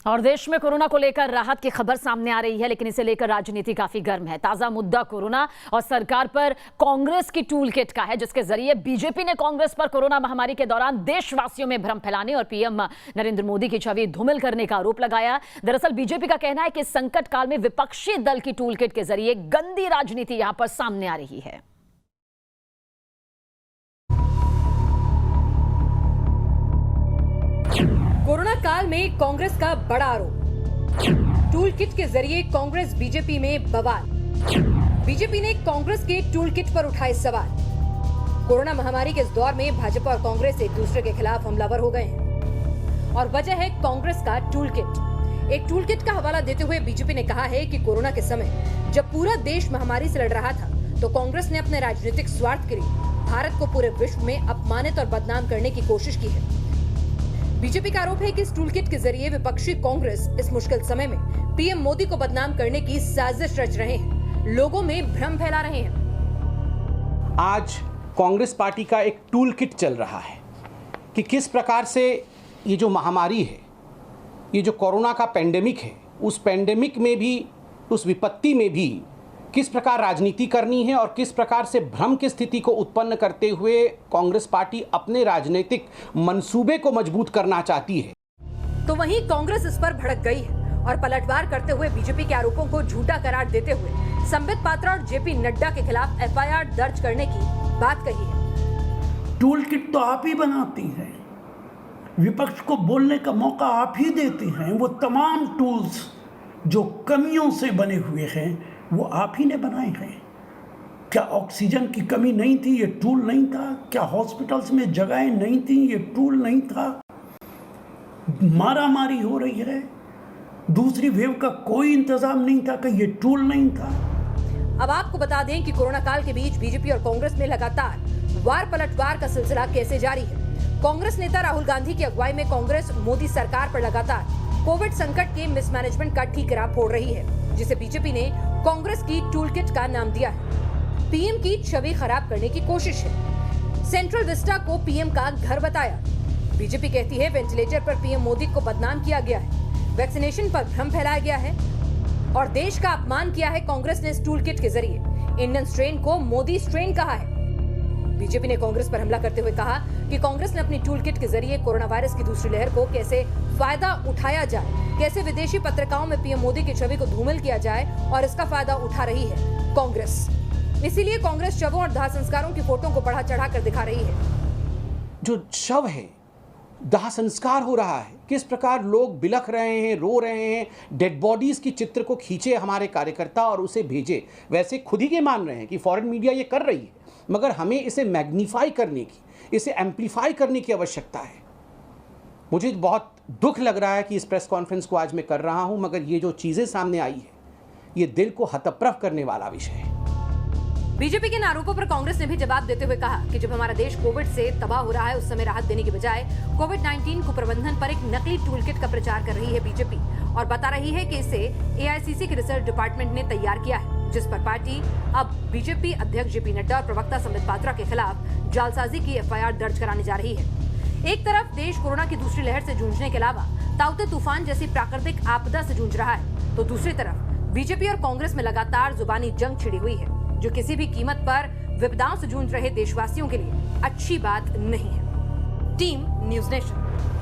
और देश में कोरोना को लेकर राहत की खबर सामने आ रही है, लेकिन इसे लेकर राजनीति काफी गर्म है। ताजा मुद्दा कोरोना और सरकार पर कांग्रेस की टूल किट का है, जिसके जरिए बीजेपी ने कांग्रेस पर कोरोना महामारी के दौरान देशवासियों में भ्रम फैलाने और पीएम नरेंद्र मोदी की छवि धूमिल करने का आरोप लगाया। दरअसल बीजेपी का कहना है कि संकट काल में विपक्षी दल की टूल किट के जरिए गंदी राजनीति यहां पर सामने आ रही है। कोरोना काल में कांग्रेस का बड़ा आरोप। टूल किट के जरिए कांग्रेस बीजेपी में बवाल। बीजेपी ने कांग्रेस के टूल किट पर उठाए सवाल। कोरोना महामारी के इस दौर में भाजपा और कांग्रेस एक दूसरे के खिलाफ हमलावर हो गए हैं और वजह है कांग्रेस का टूल किट। एक टूल किट का हवाला देते हुए बीजेपी ने कहा है कि कोरोना के समय जब पूरा देश महामारी से लड़ रहा था तो कांग्रेस ने अपने राजनीतिक स्वार्थ के लिए भारत को पूरे विश्व में अपमानित और बदनाम करने की कोशिश की है। बीजेपी का आरोप है कि इस टूल किट के जरिए विपक्षी कांग्रेस इस मुश्किल समय में पीएम मोदी को बदनाम करने की साजिश रच रहे हैं, लोगों में भ्रम फैला रहे हैं। आज कांग्रेस पार्टी का एक टूल किट चल रहा है कि किस प्रकार से ये जो महामारी है, ये जो कोरोना का पेंडेमिक है, उस पेंडेमिक में भी, उस विपत्ति में भी किस प्रकार राजनीति करनी है और किस प्रकार से भ्रम की स्थिति को उत्पन्न करते हुए कांग्रेस पार्टी अपने राजनीतिक मंसूबे को मजबूत करना चाहती है। तो वहीं कांग्रेस इस पर भड़क गई है और पलटवार करते हुए बीजेपी के आरोपों को झूठा करार देते हुए संबित पात्रा और जेपी नड्डा के खिलाफ एफआईआर दर्ज करने की बात कही है। टूल किट तो आप ही बनाती हैं, विपक्ष को बोलने का मौका आप ही देती हैं। वो तमाम टूल्स जो कमियों से बने हुए हैं वो आप ही ने बनाए हैं। क्या ऑक्सीजन की कमी नहीं थी? ये टूल नहीं था? क्या हॉस्पिटल्स में जगहें नहीं थी? ये टूल नहीं था? मारामारी हो रही है, दूसरी वेव का कोई इंतजाम नहीं था? कि ये टूल नहीं था? अब आपको बता दें कि कोरोना काल के बीच बीजेपी और कांग्रेस में लगातार वार पलटवार का सिलसिला कैसे जारी है। कांग्रेस नेता राहुल गांधी की अगुवाई में कांग्रेस मोदी सरकार पर लगातार कोविड संकट के मिसमैनेजमेंट का ठीकरा फोड़ रही है, जिसे बीजेपी ने कांग्रेस की टूल किट का नाम दिया है। पीएम की छवि खराब करने की कोशिश है। सेंट्रल विस्टा को पीएम का घर बताया। बीजेपी कहती है वेंटिलेटर पर पीएम मोदी को बदनाम किया गया है, वैक्सीनेशन पर भ्रम फैलाया गया है और देश का अपमान किया है। कांग्रेस ने इस टूल किट के जरिए इंडियन स्ट्रेन को मोदी स्ट्रेन कहा है। बीजेपी ने कांग्रेस पर हमला करते हुए कहा कि कांग्रेस ने अपनी टूल किट के जरिए कोरोना वायरस की दूसरी लहर को कैसे फायदा उठाया जाए, कैसे विदेशी पत्रिकाओं में पीएम मोदी की छवि को धूमिल किया जाए और इसका फायदा उठा रही है कांग्रेस। इसीलिए कांग्रेस शवों और दाह संस्कारों की फोटो को बढ़ा चढ़ा कर दिखा रही है। जो शव है, दाह संस्कार हो रहा है, किस प्रकार लोग बिलख रहे हैं, रो रहे हैं, डेड बॉडीज की चित्र को खींचे हमारे कार्यकर्ता और उसे भेजे। वैसे खुद ही के मान रहे हैं कि फॉरेन मीडिया ये कर रही है, मगर हमें इसे मैग्नीफाई करने की, इसे एम्पलीफाई करने की आवश्यकता है। मुझे बहुत दुख लग रहा है कि इस प्रेस कॉन्फ्रेंस को आज मैं कर रहा हूं, मगर ये जो चीजें सामने आई है, ये दिल को हतप्रभ करने वाला विषय है। बीजेपी के इन आरोपों पर कांग्रेस ने भी जवाब देते हुए कहा कि जब हमारा देश कोविड से तबाह हो रहा है, उस समय राहत देने की बजाय कोविड-19 को प्रबंधन पर एक नकली टूल किट का प्रचार कर रही है बीजेपी और बता रही है कि इसे एआईसीसी के रिसर्च डिपार्टमेंट ने तैयार किया है, जिस पर पार्टी अब बीजेपी अध्यक्ष जेपी नड्डा और प्रवक्ता संबित पात्रा के खिलाफ जालसाजी की एफआईआर दर्ज कराने जा रही है। एक तरफ देश कोरोना की दूसरी लहर से जूझने के अलावा ताउते तूफान जैसी प्राकृतिक आपदा से जूझ रहा है, तो दूसरी तरफ बीजेपी और कांग्रेस में लगातार जुबानी जंग छिड़ी हुई है, जो किसी भी कीमत पर विपदाओं से जूझ रहे देशवासियों के लिए अच्छी बात नहीं है। Team news nation.